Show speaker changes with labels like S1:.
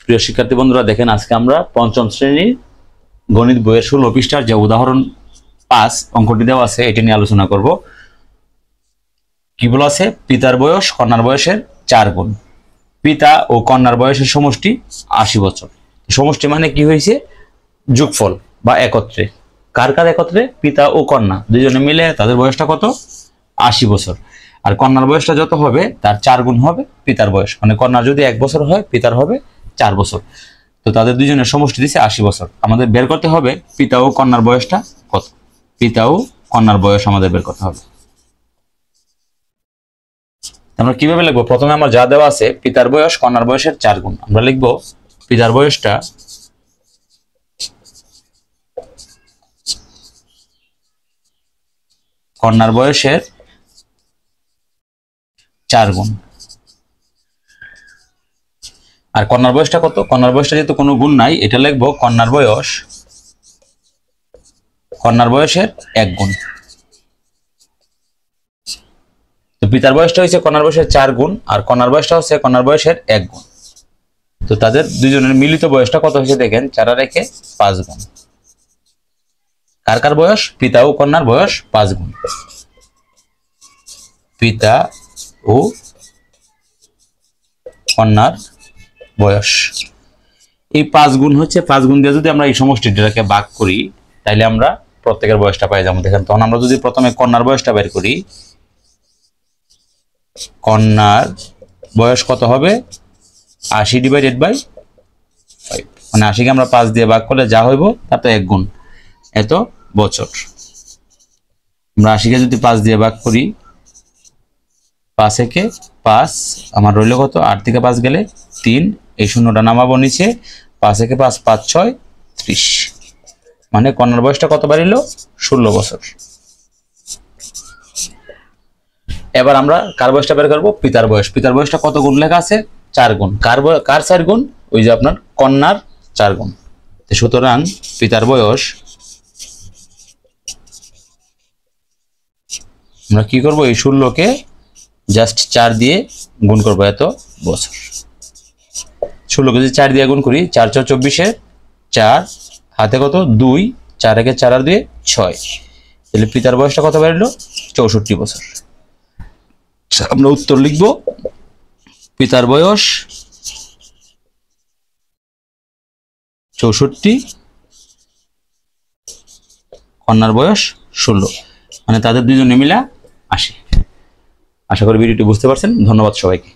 S1: প্রিয় শিক্ষার্থী বন্ধুরা, দেখেন আজকে আমরা পঞ্চম শ্রেণীর গণিত বইয়ের 16 পৃষ্ঠার যে উদাহরণ 5 অঙ্কটি দেওয়া আছে এটি নিয়ে আলোচনা করব। কি বলা আছে? পিতার বয়স কন্যার বয়সের 4 গুণ। পিতা ও কন্যার বয়সের সমষ্টি 80 বছর। সমষ্টি মানে কি হয়েছে? যোগফল বা একত্রে। কার কার একত্রে? পিতা ও কন্যা দুজনে মিলে তাদের বয়সটা কত? 80 বছর। আর কন্যার বয়সটা যত হবে তার 4 গুণ হবে পিতার বয়স। মানে কন্যার যদি 1 বছর হয় পিতার হবে 4 বছর। তো তাদের দুজনের সমষ্টি দিচ্ছে 80 বছর। আমাদের বের করতে হবে পিতা ও কন্যার বয়সটা কত। পিতা ও কন্যার বয়স আমাদের বের করতে হবে। আমরা কিভাবে লিখবো? প্রথমে আমার যা দেওয়া আছে পিতার বয়স কন্যার বয়সের 4 গুণ। আমরা লিখবো পিতার বয়সটা কন্যার বয়সের 4 গুণ। আর কন্যার বয়সটা কত? কন্যার বয়সটা যেহেতু কোনো গুণ নাই, এটা লিখবো কন্যার বয়স কন্যার বয়সের 1 গুণ। তো পিতার বয়সটা হচ্ছে কন্যার বয়সের 4 গুণ আর কন্যার বয়সটা হচ্ছে কন্যার বয়সের 1 গুণ। তো তাদের দুজনের মিলিত বয়সটা কত হয়েছে দেখেন, 4 আর 1 5 গুণ। কার কার বয়স? পিতা ও কন্যার বয়স 5 গুণ। পিতা ও কন্যার বয়স এই 5 গুণ হচ্ছে। 5 গুণ দিয়ে যদি আমরা এই সমষ্টিটাকে ভাগ করি তাহলে আমরা প্রত্যেকের বয়সটা পাই যাবো। দেখেন, তখন আমরা যদি প্রথমে কন্যার বয়সটা বের করি, কন্যার বয়স কত হবে? 80/5, মানে 80কে আমরা 5 দিয়ে ভাগ করলে যা হইব তা তো 1 গুণ, এত বছর। আমরা 80কে যদি 5 দিয়ে ভাগ করি, 5 একে 5, আমার রইল কত? 8 থেকে 5 গেলে 3, এই শূন্যটা নামাবো নিচে। 5 একে 5 5 6 30, মানে কন্যার বয়সটা কত বাড়িল? 16 বছর। এবার আমরা কার বয়সটা বের করবো? পিতার বয়স। পিতার বয়সটা কত গুণ লেখা আছে? 4 গুণ। কার 4 গুণ? ওই যে আপনার কন্যার 4 গুণ। সুতরাং পিতার বয়স আমরা কি করব? এই 16কে জাস্ট 4 দিয়ে গুণ করবো, এত বছর। 16কে যদি 4 দিয়ে গুণ করি, 4 4 24-এর 4, হাতে কত? 2, 4 একে 4 আর 2 6, তাহলে পিতার বয়সটা কত বাড়লো? 64 বছর। আমরা উত্তর লিখব পিতার বয়স 64, কন্যার বয়স 16, মানে তাদের দুজনে মিলা 80। আশা করি ভিডিওটি বুঝতে পারছেন। ধন্যবাদ সবাইকে।